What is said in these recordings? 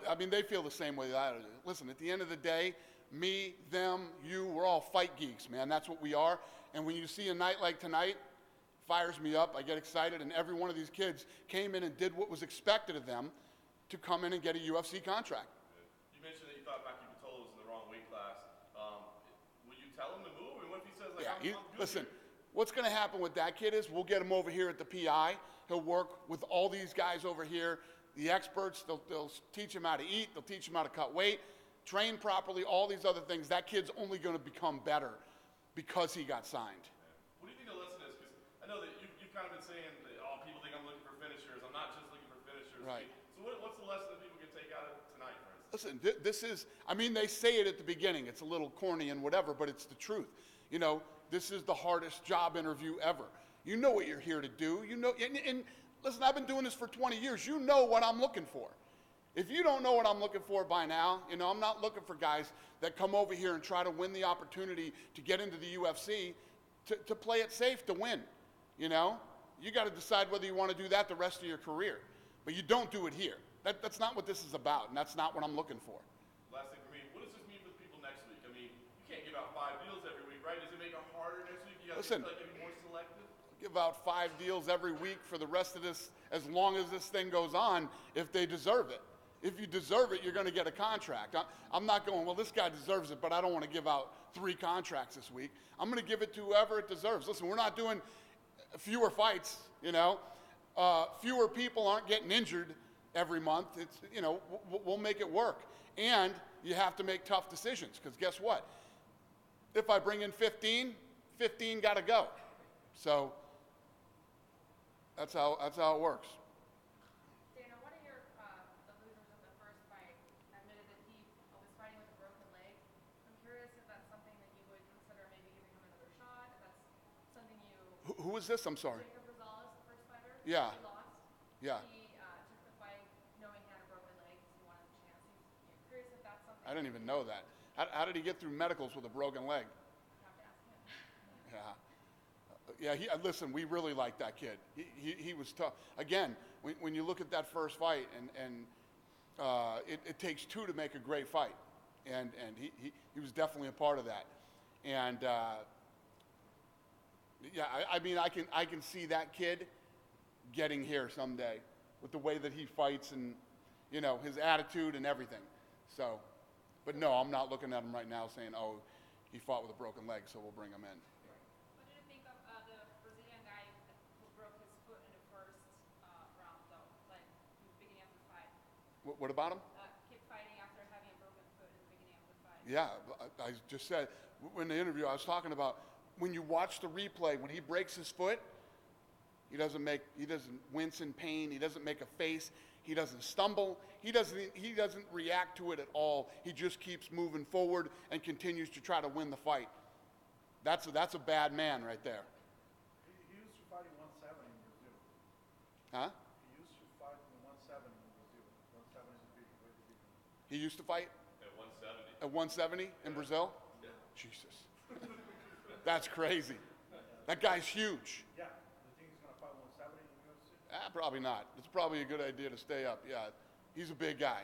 I mean, they feel the same way that I do. Listen, at the end of the day, me, them, you, we're all fight geeks, man. That's what we are. And when you see a night like tonight, fires me up. I get excited, and every one of these kids came in and did what was expected of them to come in and get a UFC contract. You mentioned that you thought Maki Pitolo was in the wrong weight class. Will you tell him to move? And what if he says, like, I'm good listen, here? what's going to happen with that kid is we'll get him over here at the PI. He'll work with all these guys over here, the experts. They'll teach him how to eat. They'll teach him how to cut weight, train properly, all these other things. That kid's only going to become better because he got signed. What do you think the lesson is? Because I know that you've kind of been saying that, people think I'm looking for finishers. I'm not just looking for finishers. Right. So what's the lesson that people can take out of tonight, for instance? Listen, this is, I mean, they say it at the beginning. It's a little corny and whatever, but it's the truth. You know, this is the hardest job interview ever. You know what you're here to do. You know, and listen, I've been doing this for 20 years. You know what I'm looking for. If you don't know what I'm looking for by now, you know, I'm not looking for guys that come over here and try to win the opportunity to get into the UFC to play it safe to win. You know, you got to decide whether you want to do that the rest of your career. But you don't do it here. That's not what this is about, and that's not what I'm looking for. Last thing for me, what does this mean for the people next week? I mean, you can't give out 5 deals every week, right? Does it make it harder next week? You got to be more selective? Give out 5 deals every week for the rest of this, as long as this thing goes on, if they deserve it. If you deserve it, you're going to get a contract. I'm not going, well, this guy deserves it, but I don't want to give out 3 contracts this week. I'm going to give it to whoever it deserves. Listen, we're not doing fewer fights, you know. Fewer people aren't getting injured every month. It's, you know, we'll make it work. And you have to make tough decisions, because guess what? If I bring in 15 got to go. So that's how it works. Dana, one of your the losers of the first fight admitted that he was fighting with a broken leg. I'm curious if that's something that you would consider maybe giving him another shot. If that's something you. Who is this? I'm sorry. Jacob Rosales, the first fighter. Yeah. He lost. Yeah. He took the fight knowing he had a broken leg because he wanted a chance. He's curious if that's something. I didn't even know that. How did he get through medicals with a broken leg? You have to ask him. Yeah. Yeah, listen, we really like that kid. He was tough. Again, when you look at that first fight, and it takes 2 to make a great fight. And he was definitely a part of that. And, yeah, I mean, I can see that kid getting here someday with the way that he fights and, you know, his attitude and everything. So, but no, I'm not looking at him right now saying, oh, he fought with a broken leg, so we'll bring him in. What did you think of the Brazilian guy who broke his foot in the first round, though? Like, in the beginning of the fight? What about him? Keep fighting after having a broken foot in the beginning of the fight. Yeah, I just said, in the interview, I was talking about when you watch the replay, when he breaks his foot, he doesn't wince in pain, he doesn't make a face, he doesn't stumble, he doesn't react to it at all. He just keeps moving forward and continues to try to win the fight. That's a bad man right there. He used to fight in 170 in Brazil. Huh? He used to fight in 170 in Brazil. 170 is a big weight division. He used to fight At 170. at 170 in Brazil? Yeah. Jesus. That's crazy. That guy's huge. Yeah. You think he's going to fight 170 in the UFC? Probably not. It's probably a good idea to stay up. Yeah, he's a big guy.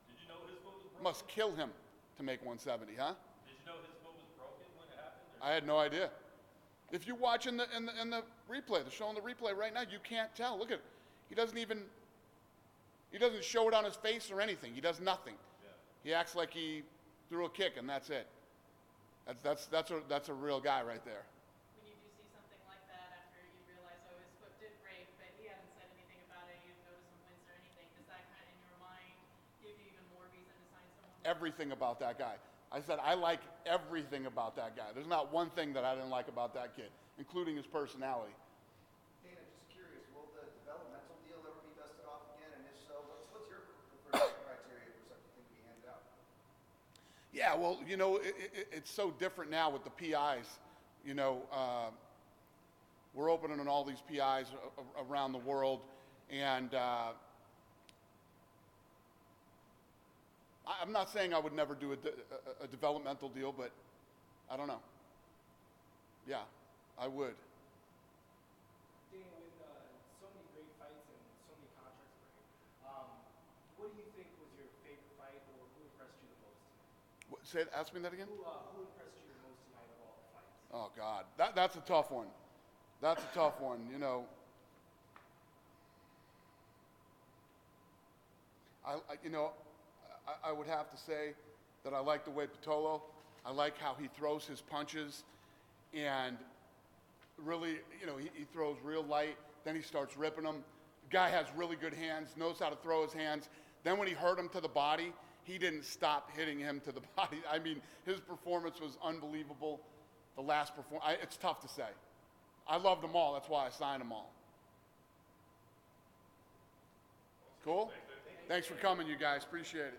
Did you know his foot was broken? Must kill him to make 170, huh? Did you know his foot was broken when it happened? I had no idea. If you watch in the replay, they're showing the replay right now, you can't tell. Look at it. He doesn't show it on his face or anything. He does nothing. Yeah. He acts like he threw a kick and that's it. That's a real guy right there. When you do see something like that after you realize, oh, his foot did break, but he hadn't said anything about it, you didn't notice him wince or anything, does that kind of, in your mind, give you even more reason to sign someone? Everything about that guy. I said, I like everything about that guy. There's not one thing that I didn't like about that kid, including his personality. Dana, just curious, will the developmental deal ever be dusted off again? And if so, what's your preferred criteria for such a thing to be handed out? Yeah, well, you know, it's so different now with the PIs. You know, we're opening on all these PIs around the world, and I'm not saying I would never do a developmental deal, but I don't know. Yeah, I would. Dana, with so many great fights and so many contracts for you, what do you think was your Ask me that again? Who impressed you the most tonight of all the fights? Oh God, that's a tough one. That's a tough one. You know, I would have to say that I like the way Patolo. I like how he throws his punches, and really, he throws real light. Then he starts ripping them. The guy has really good hands, knows how to throw his hands. Then when he hurt him to the body, he didn't stop hitting him to the body. I mean, his performance was unbelievable. The last performance, it's tough to say. I loved them all. That's why I signed them all. Cool? Thanks for coming, you guys. Appreciate it.